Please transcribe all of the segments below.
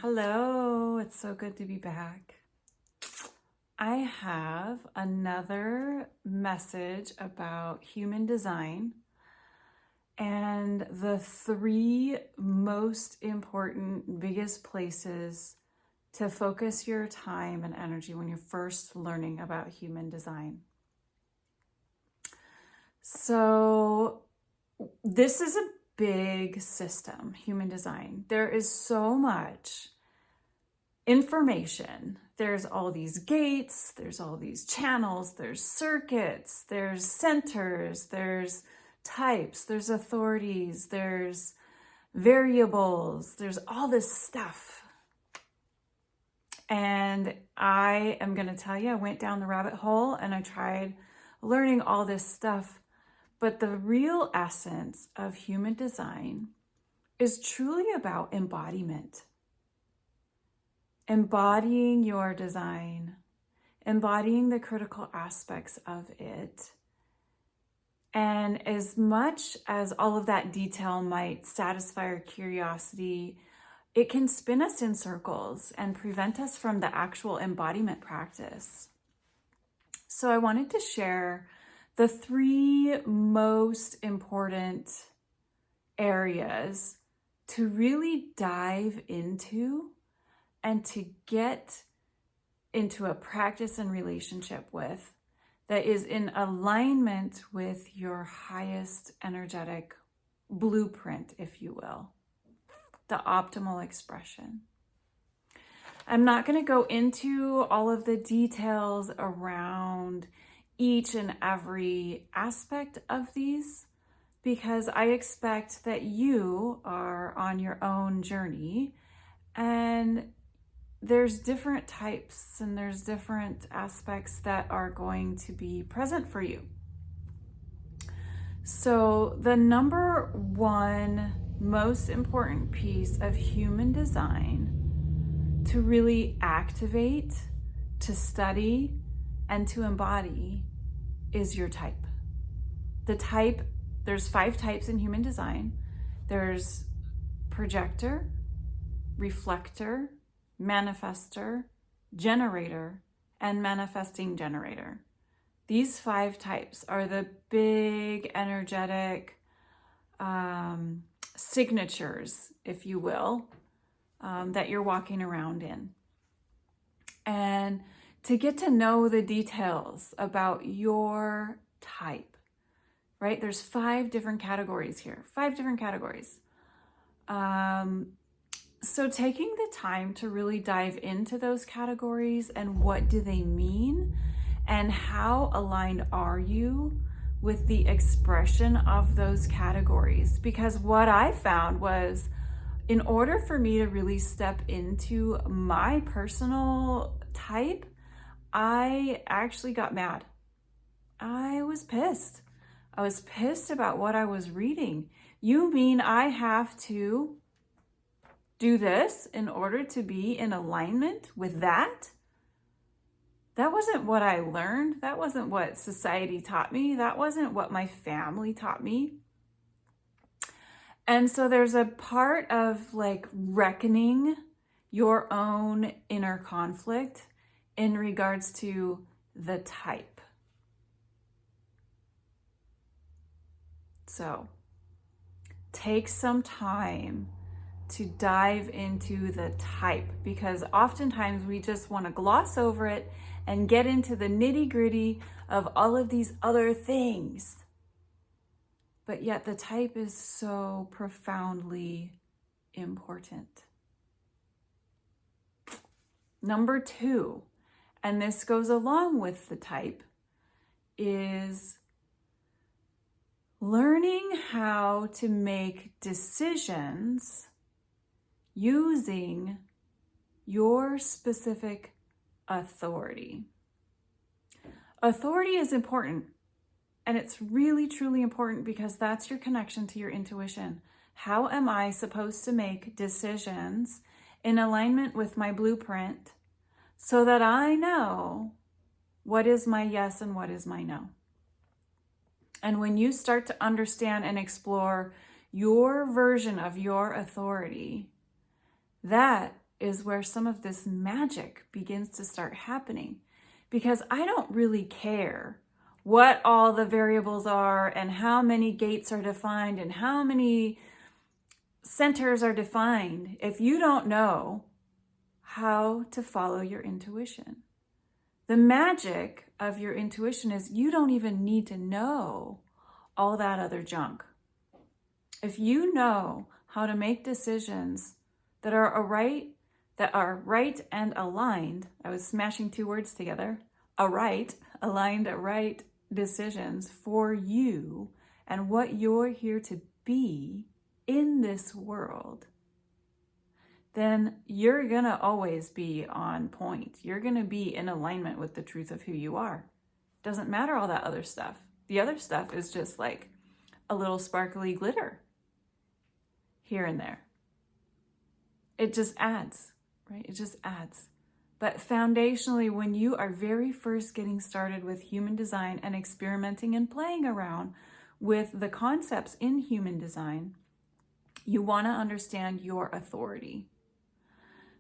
Hello, it's so good to be back. I have another message about human design and the three most important, biggest places to focus your time and energy when you're first learning about human design. So, this is a big system, human design. There is so much information. There's all these gates, there's all these channels, there's circuits, there's centers, there's types, there's authorities, there's variables, there's all this stuff. And I am going to tell you, I went down the rabbit hole and I tried learning all this stuff. But the real essence of human design is truly about embodiment. Embodying your design, embodying the critical aspects of it. And as much as all of that detail might satisfy our curiosity, it can spin us in circles and prevent us from the actual embodiment practice. So I wanted to share the three most important areas to really dive into and to get into a practice and relationship with that is in alignment with your highest energetic blueprint, if you will, the optimal expression. I'm not going to go into all of the details around each and every aspect of these because I expect that you are on your own journey and there's different types and there's different aspects that are going to be present for you. So the number one most important piece of human design to really activate, to study, and to embody is your type. The type, there's 5 types in human design. There's projector, reflector, manifestor, generator, and manifesting generator. These 5 types are the big energetic signatures, if you will, that you're walking around in. And to get to know the details about your type, right? There's 5 different categories here, 5 different categories. So taking the time to really dive into those categories and what do they mean and how aligned are you with the expression of those categories? Because what I found was in order for me to really step into my personal type, I actually got mad. I was pissed. I was pissed about what I was reading. You mean I have to do this in order to be in alignment with that? That wasn't what I learned. That wasn't what society taught me. That wasn't what my family taught me. And so there's a part of like reckoning your own inner conflict in regards to the type. So take some time to dive into the type because oftentimes we just want to gloss over it and get into the nitty-gritty of all of these other things. But yet the type is so profoundly important. Number 2, and this goes along with the type, is learning how to make decisions using your specific authority. Authority is important, and it's really, truly important because that's your connection to your intuition. How am I supposed to make decisions in alignment with my blueprint so that I know what is my yes and what is my no? And when you start to understand and explore your version of your authority, that is where some of this magic begins to start happening, because I don't really care what all the variables are and how many gates are defined and how many centers are defined if you don't know how to follow your intuition. The magic of your intuition is you don't even need to know all that other junk. If you know how to make decisions that are right and aligned, I was smashing two words together, aligned, right decisions for you and what you're here to be in this world, then you're gonna always be on point. You're gonna be in alignment with the truth of who you are. Doesn't matter all that other stuff. The other stuff is just like a little sparkly glitter here and there. It just adds, right? It just adds. But foundationally, when you are very first getting started with human design and experimenting and playing around with the concepts in human design, you want to understand your authority.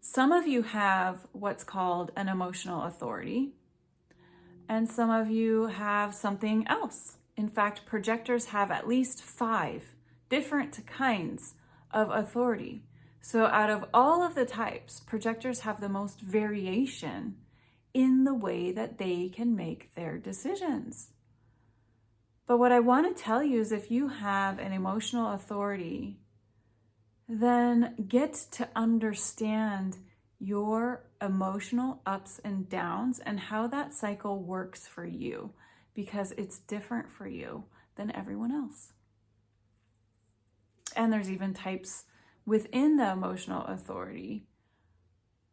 Some of you have what's called an emotional authority, and some of you have something else. In fact, projectors have at least 5 different kinds of authority. So out of all of the types, projectors have the most variation in the way that they can make their decisions. But what I want to tell you is if you have an emotional authority, then get to understand your emotional ups and downs and how that cycle works for you, because it's different for you than everyone else. And there's even types within the emotional authority.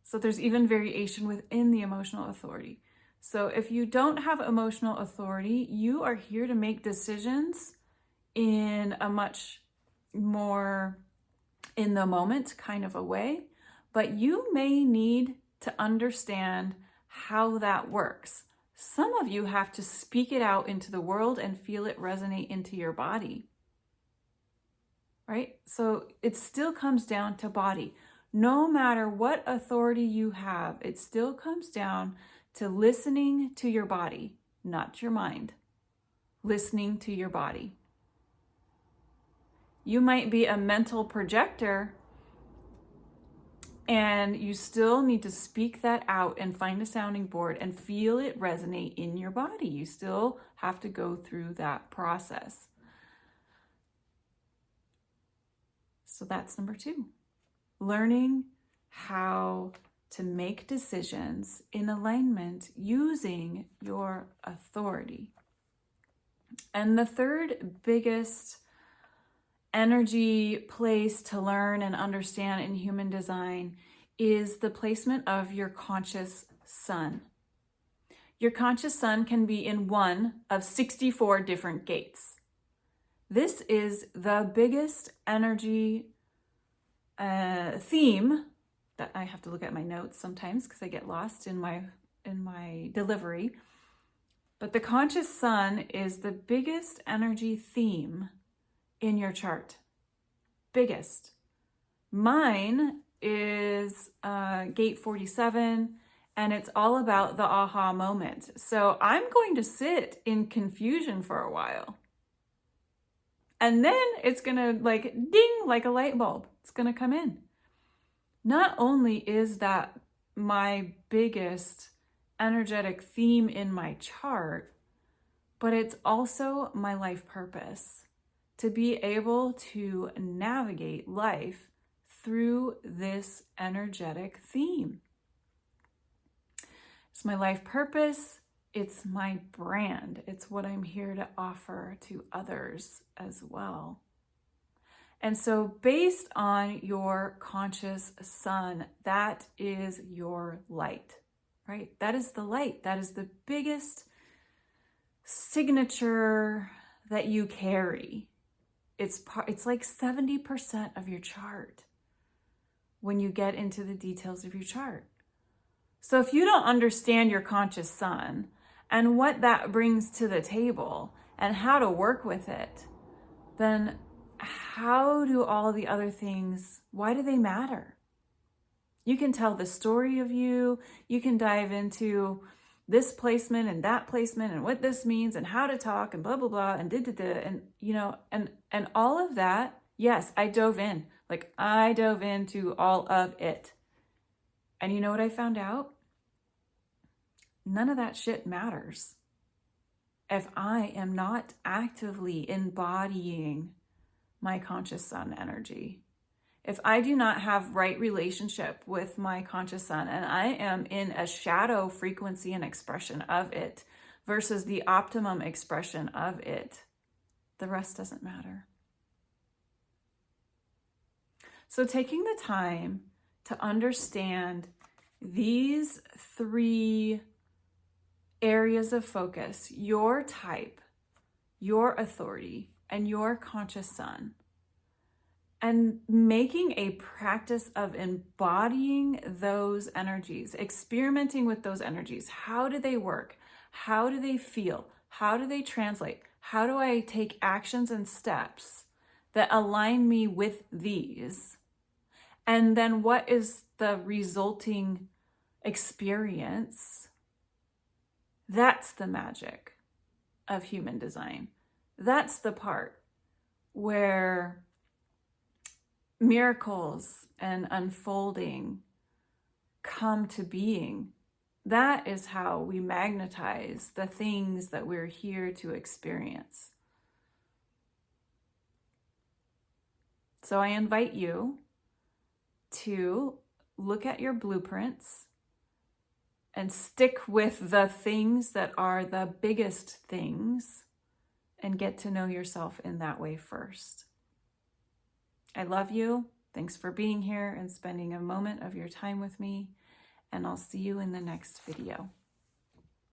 So there's even variation within the emotional authority. So if you don't have emotional authority, you are here to make decisions in a much more in the moment kind of a way, but you may need to understand how that works. Some of you have to speak it out into the world and feel it resonate into your body, right? So it still comes down to body. No matter what authority you have, it still comes down to listening to your body, not your mind. Listening to your body. You might be a mental projector and you still need to speak that out and find a sounding board and feel it resonate in your body. You still have to go through that process. So that's number 2. Learning how to make decisions in alignment using your authority. And the third biggest energy place to learn and understand in human design is the placement of your conscious sun. Your conscious sun can be in one of 64 different gates. This is the biggest energy theme that I have to look at my notes sometimes because I get lost in my delivery. But the conscious sun is the biggest energy theme in your chart. Biggest. Mine is gate 47, and it's all about the aha moment. So I'm going to sit in confusion for a while. And then it's gonna like ding, like a light bulb. It's gonna come in. Not only is that my biggest energetic theme in my chart, but it's also my life purpose. To be able to navigate life through this energetic theme. It's my life purpose. It's my brand. It's what I'm here to offer to others as well. And so based on your conscious sun, that is your light, right? That is the light. That is the biggest signature that you carry. It's like 70% of your chart when you get into the details of your chart. So if you don't understand your conscious sun and what that brings to the table and how to work with it, then how do all the other things, why do they matter? You can tell the story of you. You can dive into this placement and that placement and what this means and how to talk and blah, blah, blah, and and, you know, and all of that. Yes, I dove in. Like, I dove into all of it. And you know what I found out? None of that shit matters if I am not actively embodying my conscious sun energy. If I do not have right relationship with my conscious sun and I am in a shadow frequency and expression of it versus the optimum expression of it, the rest doesn't matter. So taking the time to understand these 3 areas of focus, your type, your authority, and your conscious sun, and making a practice of embodying those energies, experimenting with those energies. How do they work? How do they feel? How do they translate? How do I take actions and steps that align me with these? And then what is the resulting experience? That's the magic of human design. That's the part where miracles and unfolding come to being. That is how we magnetize the things that we're here to experience. So I invite you to look at your blueprints and stick with the things that are the biggest things and get to know yourself in that way first. I love you. Thanks for being here and spending a moment of your time with me, and I'll see you in the next video.